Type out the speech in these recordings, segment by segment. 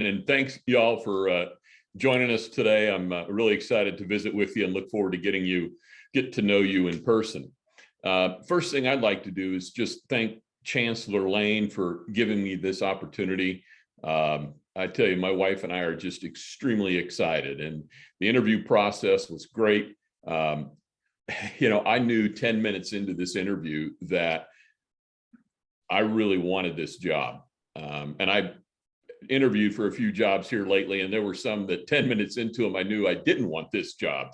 And thanks y'all for joining us today. I'm really excited to visit with you and look forward to get to know you in person. First thing I'd like to do is just thank Chancellor Lane for giving me this opportunity. I tell you, my wife and I are just extremely excited, and the interview process was great. I knew 10 minutes into this interview that I really wanted this job. And I interviewed for a few jobs here lately, and there were some that 10 minutes into them, I knew I didn't want this job.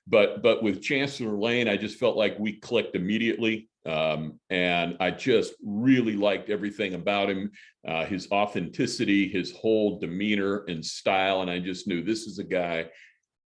But with Chancellor Lane, I just felt like we clicked immediately. And I just really liked everything about him, his authenticity, his whole demeanor and style. And I just knew this is a guy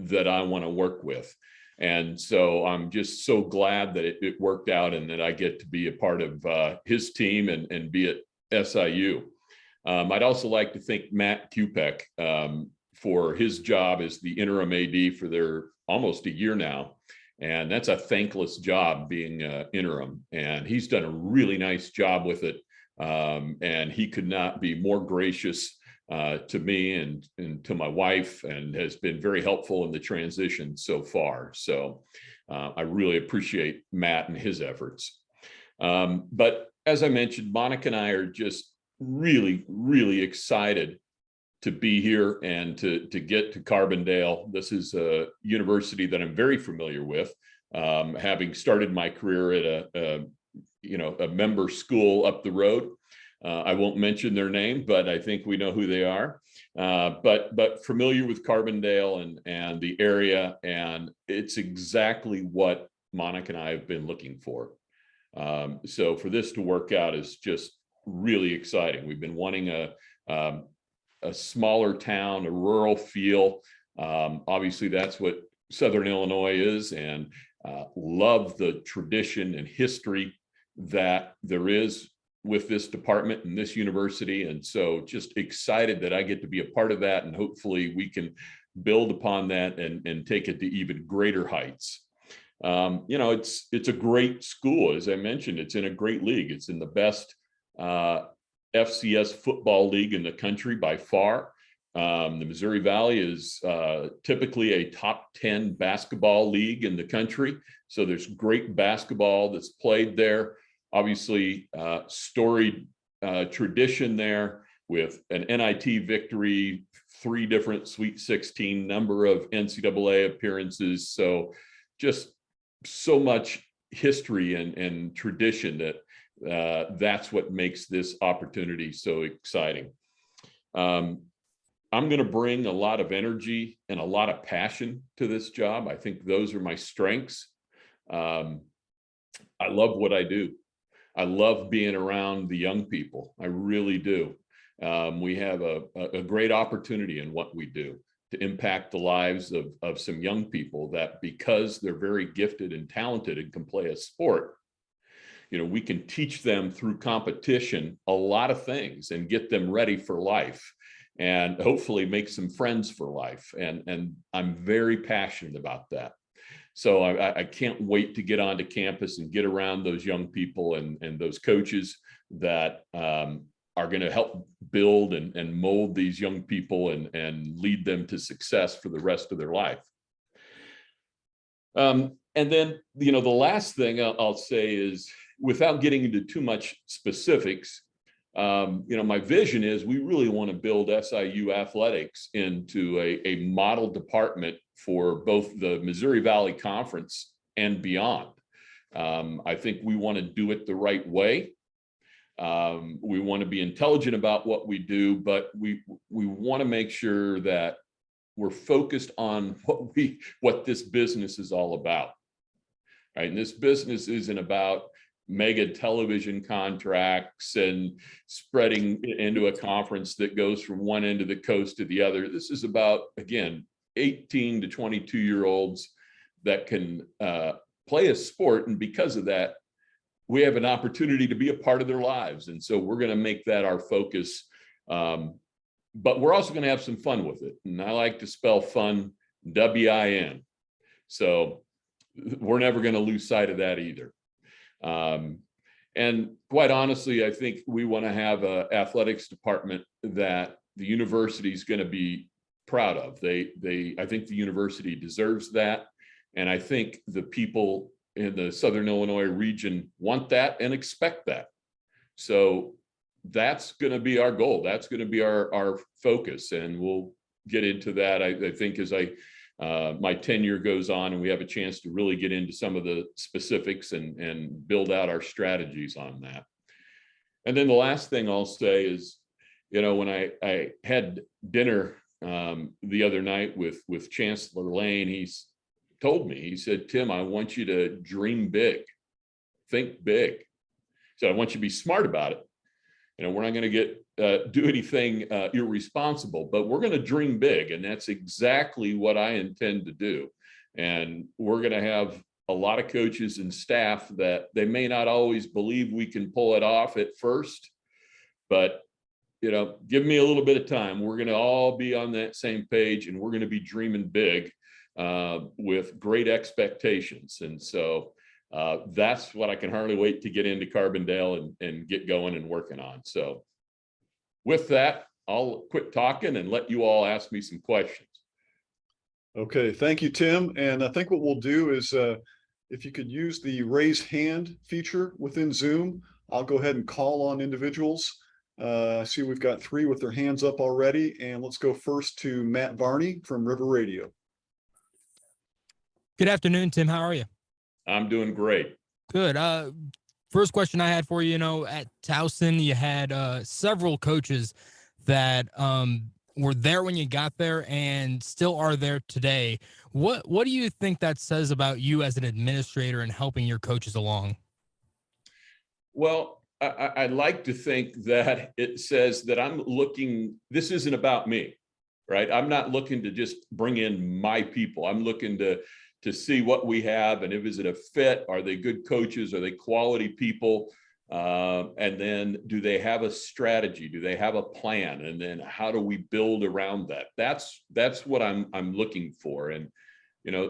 that I want to work with. And so I'm just so glad that it worked out and that I get to be a part of his team and be at SIU. I'd also like to thank Matt Kupek for his job as the interim AD for their almost a year now. And that's a thankless job, being interim. And he's done a really nice job with it. And he could not be more gracious to me and to my wife, and has been very helpful in the transition so far. So I really appreciate Matt and his efforts. But as I mentioned, Monica and I are just really, really excited to be here and to get to Carbondale. This is a university that I'm very familiar with, having started my career at a member school up the road. I won't mention their name, but I think we know who they are. But familiar with Carbondale and the area, and it's exactly what Monica and I have been looking for. So for this to work out is just really exciting. We've been wanting a smaller town, a rural feel. Obviously, that's what Southern Illinois is, and love the tradition and history that there is with this department and this university. And so just excited that I get to be a part of that, and hopefully we can build upon that and take it to even greater heights. It's a great school. As I mentioned, it's in a great league. It's in the best FCS football league in the country by far. The Missouri Valley is typically a top 10 basketball league in the country. So there's great basketball that's played there. Obviously, storied tradition there with an NIT victory, 3 different Sweet 16, number of NCAA appearances. So just so much history and tradition that that's what makes this opportunity so exciting. I'm going to bring a lot of energy and a lot of passion to this job. I think those are my strengths. I love what I do. I love being around the young people. I really do. We have a great opportunity in what we do to impact the lives of some young people that, because they're very gifted and talented and can play a sport, we can teach them through competition a lot of things and get them ready for life, and hopefully make some friends for life. And I'm very passionate about that. So I can't wait to get onto campus and get around those young people and those coaches that are going to help build and mold these young people and lead them to success for the rest of their life. And then, the last thing I'll say is, without getting into too much specifics, my vision is we really want to build SIU athletics into a model department for both the Missouri Valley Conference and beyond. I think we want to do it the right way. We want to be intelligent about what we do, but we want to make sure that we're focused on what this business is all about. Right? And this business isn't about mega television contracts and spreading into a conference that goes from one end of the coast to the other. This is about, again, 18 to 22-year-olds that can play a sport. And because of that, we have an opportunity to be a part of their lives. And so we're going to make that our focus. But we're also going to have some fun with it. And I like to spell fun, W-I-N. So we're never going to lose sight of that either. And quite honestly, I think we want to have an athletics department that the university is going to be proud of. I think the university deserves that. And I think the people in the Southern Illinois region want that and expect that. So that's going to be our goal. That's going to be our focus. And we'll get into that, I think, as my tenure goes on and we have a chance to really get into some of the specifics and build out our strategies on that. And then the last thing I'll say is, when I had dinner the other night with Chancellor Lane, he's told me, he said, Tim, I want you to dream big, think big. So I want you to be smart about it. We're not going to do anything irresponsible, but we're going to dream big. And that's exactly what I intend to do. And we're going to have a lot of coaches and staff that they may not always believe we can pull it off at first, but give me a little bit of time. We're going to all be on that same page and we're going to be dreaming big with great expectations. And so that's what I can hardly wait to get into Carbondale and get going and working on. So with that, I'll quit talking and let you all ask me some questions. Okay, thank you, Tim. And I think what we'll do is if you could use the raise hand feature within Zoom, I'll go ahead and call on individuals. I see we've got 3 with their hands up already. And let's go first to Matt Varney from River Radio. Good afternoon, Tim. How are you? I'm doing great. Good. First question I had for you, at Towson, you had several coaches that were there when you got there and still are there today. What do you think that says about you as an administrator and helping your coaches along? Well, I like to think that it says that this isn't about me, right? I'm not looking to just bring in my people. I'm looking to see what we have and if is it a fit, are they good coaches, are they quality people, and then do they have a strategy, do they have a plan, and then how do we build around that? That's what I'm looking for. And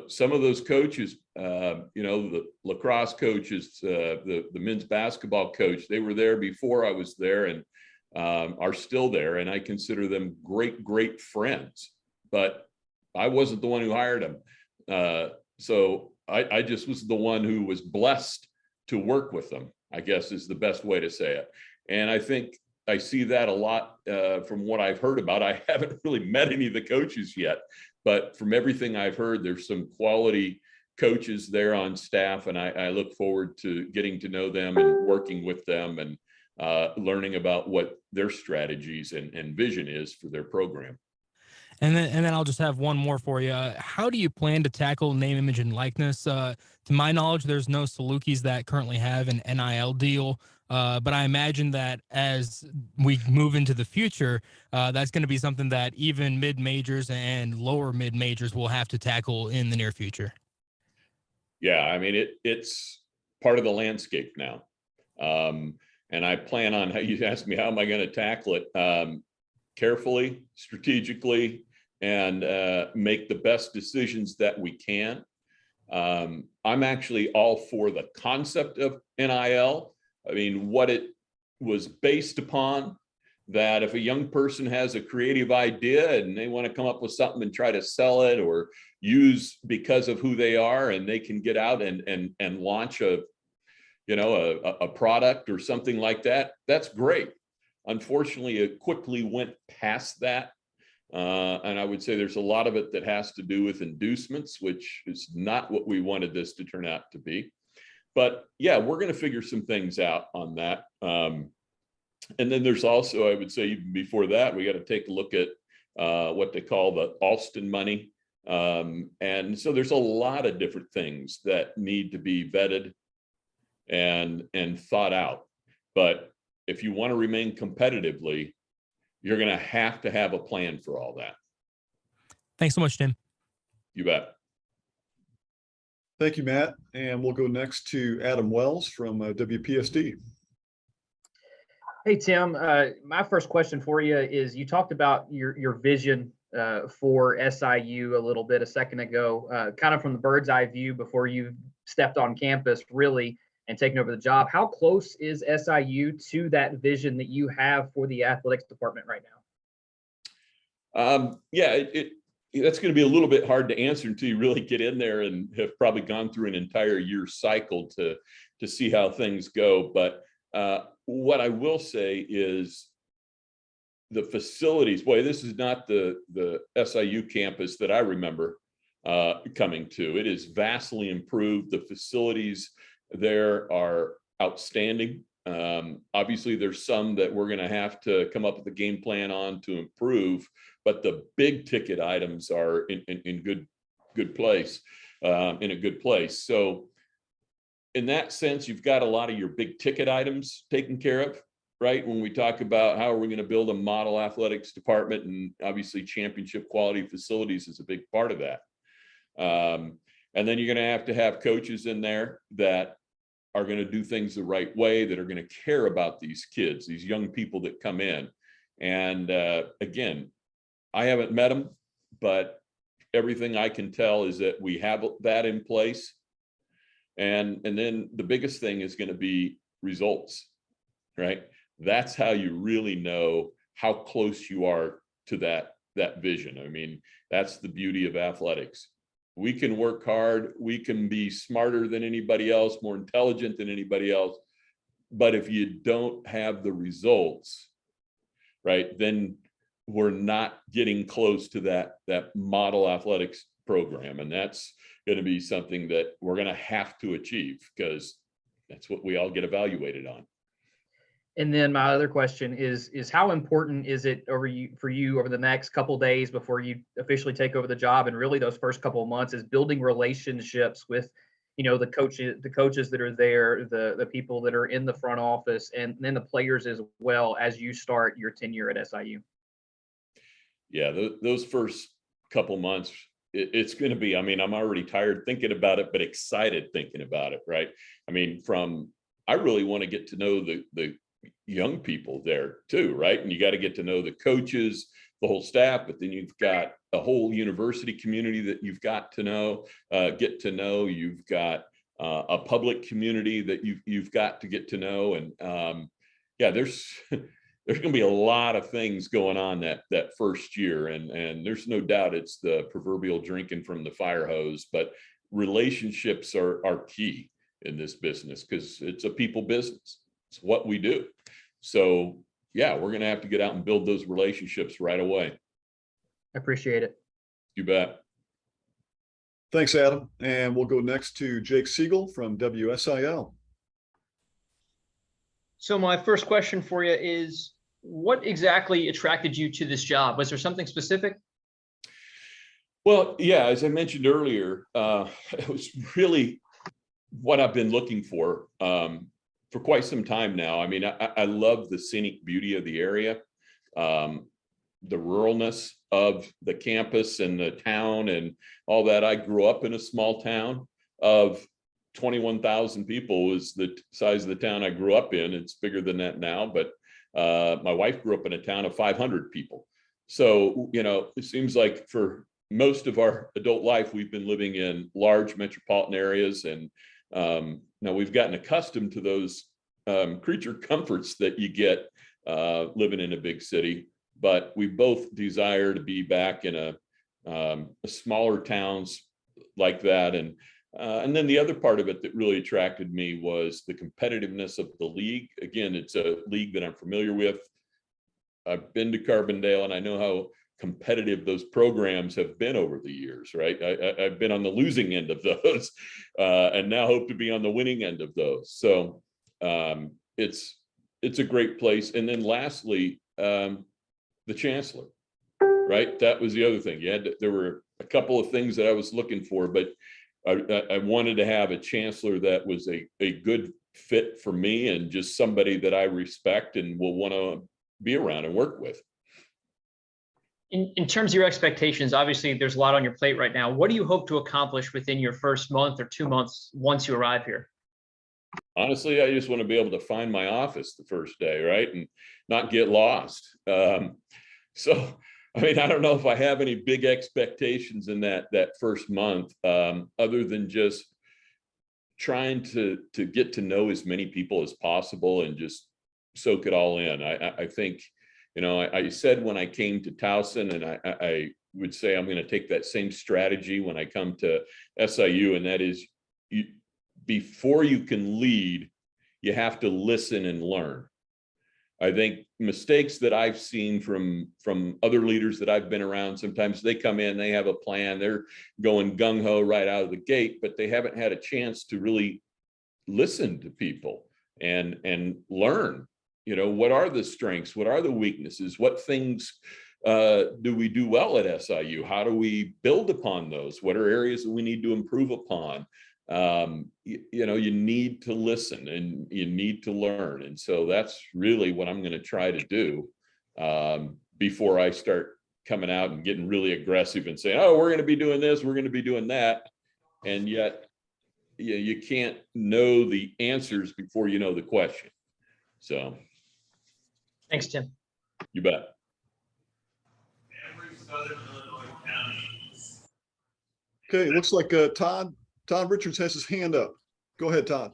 some of those coaches, the lacrosse coaches, the men's basketball coach, they were there before I was there and are still there, and I consider them great friends, but I wasn't the one who hired them. So I just was the one who was blessed to work with them, I guess is the best way to say it. And I think I see that a lot from what I've heard about. I haven't really met any of the coaches yet, but from everything I've heard, there's some quality coaches there on staff, and I look forward to getting to know them and working with them and learning about what their strategies and vision is for their program. And then I'll just have one more for you. How do you plan to tackle name, image, and likeness? To my knowledge, there's no Salukis that currently have an NIL deal, but I imagine that as we move into the future, that's going to be something that even mid-majors and lower mid-majors will have to tackle in the near future. Yeah, I mean, it's part of the landscape now. And I plan on, you asked me, how am I going to tackle it? Carefully, strategically, and make the best decisions that we can. I'm actually all for the concept of NIL. I mean, what it was based upon, that if a young person has a creative idea and they want to come up with something and try to sell it or use because of who they are, and they can get out and launch a product or something like that, that's great. Unfortunately, it quickly went past that. And I would say there's a lot of it that has to do with inducements, which is not what we wanted this to turn out to be. But yeah, we're going to figure some things out on that. And then there's also, I would say, even before that, we got to take a look at what they call the Alston money. And so there's a lot of different things that need to be vetted and thought out. But if you want to remain competitively, you're going to have a plan for all that. Thanks so much, Tim. You bet. Thank you, Matt. And we'll go next to Adam Wells from WPSD. Hey, Tim, my first question for you is, you talked about your vision for SIU a little bit a second ago, kind of from the bird's eye view before you stepped on campus, really, and taken over the job. How close is SIU to that vision that you have for the athletics department right now? Yeah, that's going to be a little bit hard to answer until you really get in there and have probably gone through an entire year cycle to see how things go. But what I will say is the facilities, boy, this is not the SIU campus that I remember coming to. It is vastly improved. The facilities there are outstanding. Obviously, there's some that we're going to have to come up with a game plan on to improve, but the big ticket items are in good place, in a good place. So in that sense, you've got a lot of your big ticket items taken care of, right? When we talk about how are we going to build a model athletics department, and obviously championship quality facilities is a big part of that. And then you're going to have coaches in there that are going to do things the right way, that are going to care about these kids, these young people that come in. And again, I haven't met them, but everything I can tell is that we have that in place. And then the biggest thing is going to be results, right? That's how you really know how close you are to that vision. I mean, that's the beauty of athletics. We can work hard, we can be smarter than anybody else, more intelligent than anybody else, but if you don't have the results, right, then we're not getting close to that model athletics program. And that's going to be something that we're going to have to achieve, because that's what we all get evaluated on. And then my other question is how important is it for you over the next couple of days before you officially take over the job, and really those first couple of months, is building relationships with, the coaches that are there, the people that are in the front office, and then the players as well, as you start your tenure at SIU? Yeah, those first couple months, it's going to be, I mean, I'm already tired thinking about it, but excited thinking about it, right? I mean, I really want to get to know the young people there too, right? And you got to get to know the coaches, the whole staff, but then you've got a whole university community that you've got to get to know. You've got a public community that you've got to get to know. And yeah, there's going to be a lot of things going on that first year. And there's no doubt it's the proverbial drinking from the fire hose, but relationships are key in this business, because it's a people business. It's what we do. So yeah, we're going to have to get out and build those relationships right away. I appreciate it. You bet. Thanks, Adam. And we'll go next to Jake Siegel from WSIL. So my first question for you is, what exactly attracted you to this job? Was there something specific? Well, yeah, as I mentioned earlier, it was really what I've been looking for quite some time now. I mean, I love the scenic beauty of the area, the ruralness of the campus and the town and all that. I grew up in a small town of 21,000 people was the size of the town I grew up in. It's bigger than that now, but my wife grew up in a town of 500 people. So, it seems like for most of our adult life, we've been living in large metropolitan areas. And now we've gotten accustomed to those creature comforts that you get living in a big city, but we both desire to be back in a smaller towns like that. And then the other part of it that really attracted me was the competitiveness of the league. Again, it's a league that I'm familiar with. I've been to Carbondale, and I know how competitive those programs have been over the years, right? I've been on the losing end of those and now hope to be on the winning end of those. So it's a great place. And then lastly, the chancellor, right? That was the other thing. There were a couple of things that I was looking for, but I wanted to have a chancellor that was a good fit for me, and just somebody that I respect and will want to be around and work with. In terms of your expectations, obviously there's a lot on your plate right now. What do you hope to accomplish within your first month or 2 months once you arrive here? Honestly, I just want to be able to find my office the first day, right? And not get lost. So, I mean, I don't know if I have any big expectations in that first month, other than just trying to get to know as many people as possible and just soak it all in. I think, I said when I came to Towson, and I would say I'm going to take that same strategy when I come to SIU, and that is, before you can lead, you have to listen and learn. I think mistakes that I've seen from other leaders that I've been around, sometimes they come in, they have a plan, they're going gung-ho right out of the gate, but they haven't had a chance to really listen to people and learn, what are the strengths, what are the weaknesses, what things do we do well at SIU? How do we build upon those? What are areas that we need to improve upon? You need to listen and you need to learn. And so that's really what I'm going to try to do before I start coming out and getting really aggressive and saying, oh, we're going to be doing this, we're going to be doing that. And yet you can't know the answers before you know the question. So. Thanks, Tim. You bet. Okay, looks like Todd Richards has his hand up. Go ahead, Todd.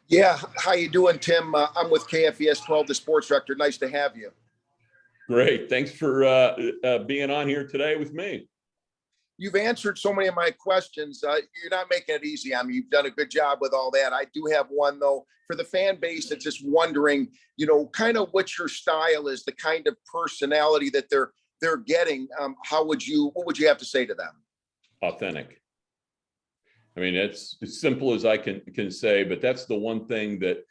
Yeah, how you doing, Tim? I'm with KFES 12, the sports director. Nice to have you. Great. Thanks for being on here today with me. You've answered so many of my questions. You're not making it easy on me. You've done a good job with all that. I do have one, though, for the fan base that's just wondering, kind of what your style is, the kind of personality that they're getting. What would you have to say to them? Authentic. I mean, it's as simple as I can say, but that's the one thing that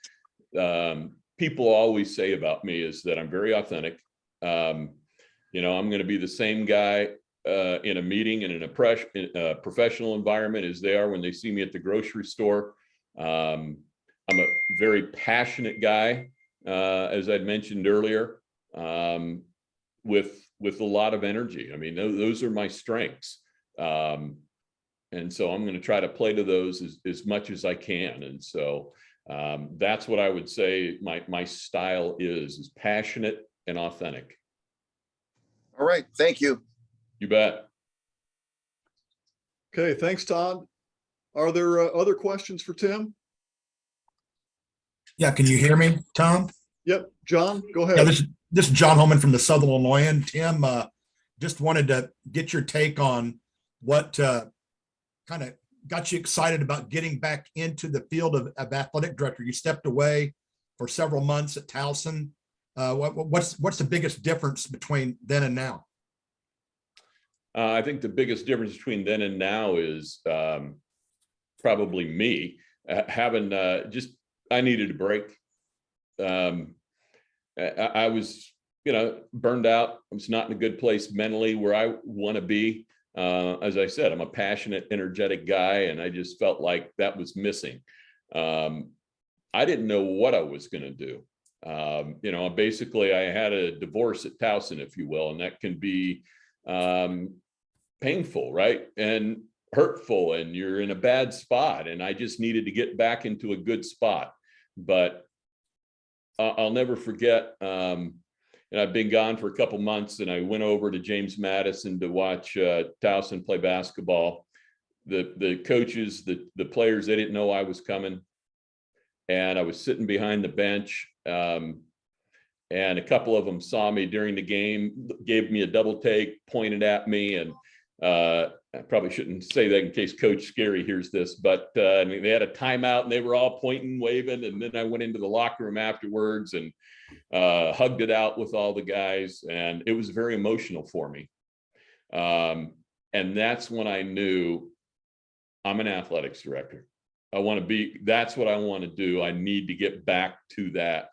people always say about me is that I'm very authentic. I'm going to be the same guy in a meeting and in a professional environment as they are when they see me at the grocery store. I'm a very passionate guy, as I'd mentioned earlier, with a lot of energy. I mean, those are my strengths. And so I'm going to try to play to those as much as I can. And so that's what I would say my style is passionate and authentic. All right. Thank you. You bet. Okay, thanks, Todd. Are there other questions for Tim? Yeah, can you hear me, Tom? Yep, John, go ahead. Yeah, this is John Holman from the Southern Illinoisan. Tim, just wanted to get your take on what kind of got you excited about getting back into the field of athletic director. You stepped away for several months at Towson. What's the biggest difference between then and now? I think the biggest difference between then and now is probably me having I needed a break. I was, burned out. I was not in a good place mentally where I want to be. As I said, I'm a passionate, energetic guy, and I just felt like that was missing. I didn't know what I was going to do. Basically, I had a divorce at Towson, if you will, and that can be painful, right? And hurtful, and you're in a bad spot. And I just needed to get back into a good spot. But I'll never forget, and I've been gone for a couple months, and I went over to James Madison to watch Towson play basketball. The coaches, the players, they didn't know I was coming. And I was sitting behind the bench, and a couple of them saw me during the game, gave me a double take, pointed at me, and I probably shouldn't say that in case Coach Scary hears this, but I mean, they had a timeout and they were all pointing, waving, and then I went into the locker room afterwards and hugged it out with all the guys, and it was very emotional for me. And that's when I knew I'm an athletics director. That's what I want to do. I need to get back to that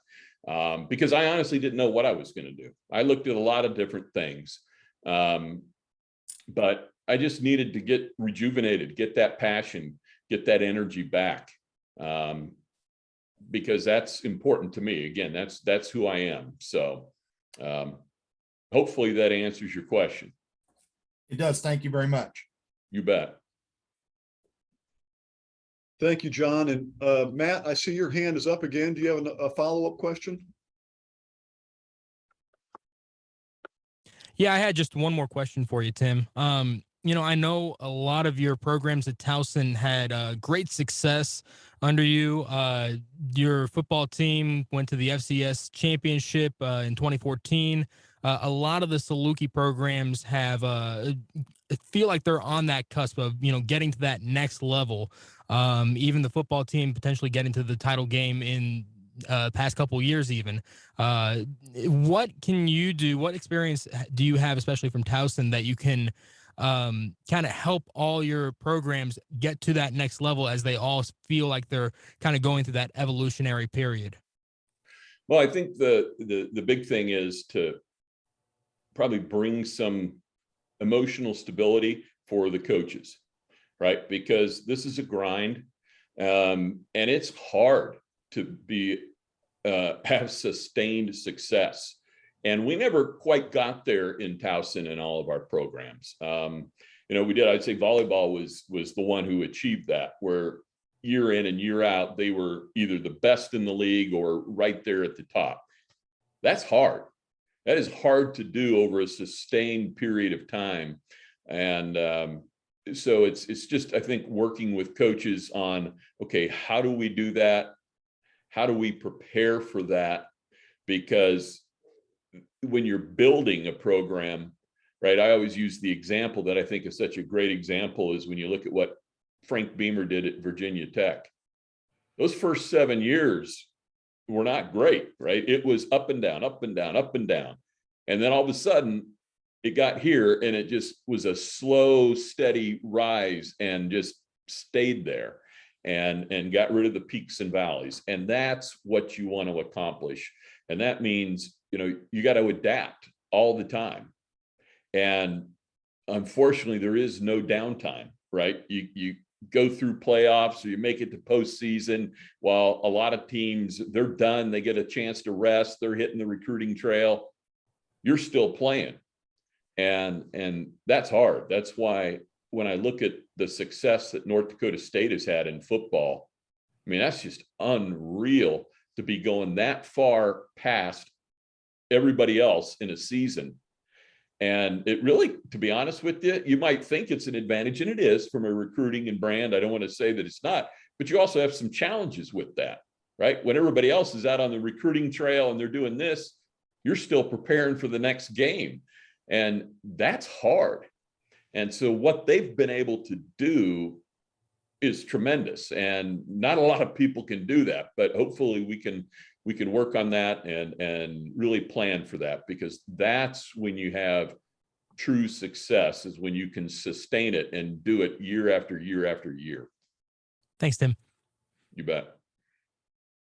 because I honestly didn't know what I was going to do. I looked at a lot of different things, but I just needed to get rejuvenated, get that passion, get that energy back, because that's important to me. Again, that's who I am. So hopefully that answers your question. It does. Thank you very much. You bet. Thank you, John. And Matt, I see your hand is up again. Do you have a follow-up question? Yeah, I had just one more question for you, Tim. I know a lot of your programs at Towson had great success under you. Your football team went to the FCS championship in 2014. A lot of the Saluki programs have feel like they're on that cusp of getting to that next level. Even the football team potentially getting to the title game in past couple years even. What can you do? What experience do you have, especially from Towson, that you can kind of help all your programs get to that next level as they all feel like they're kind of going through that evolutionary period? Well, I think the big thing is to probably bring some emotional stability for the coaches, right? Because this is a grind, and it's hard to be have sustained success. And we never quite got there in Towson in all of our programs. We did. I'd say volleyball was the one who achieved that, where year in and year out they were either the best in the league or right there at the top. That's hard. That is hard to do over a sustained period of time. And so it's just, I think, working with coaches on, okay, how do we do that? How do we prepare for that? Because when you're building a program, right, I always use the example that I think is such a great example is when you look at what Frank Beamer did at Virginia Tech. Those first 7 years were not great, right? It was up and down, up and down, up and down. And then all of a sudden it got here and it just was a slow, steady rise and just stayed there and got rid of the peaks and valleys. And that's what you want to accomplish. And that means, you got to adapt all the time. And unfortunately, there is no downtime, right? You go through playoffs or you make it to postseason while a lot of teams, they're done. They get a chance to rest. They're hitting the recruiting trail. You're still playing. And that's hard. That's why when I look at the success that North Dakota State has had in football, I mean, that's just unreal to be going that far past everybody else in a season. And it really, to be honest with you, you might think it's an advantage, and it is from a recruiting and brand. I don't want to say that it's not, but you also have some challenges with that, right? When everybody else is out on the recruiting trail and they're doing this, you're still preparing for the next game. And that's hard. And so what they've been able to do is tremendous. And not a lot of people can do that, but hopefully we can work on that and really plan for that, because that's when you have true success, is when you can sustain it and do it year after year after year. Thanks, Tim. You bet.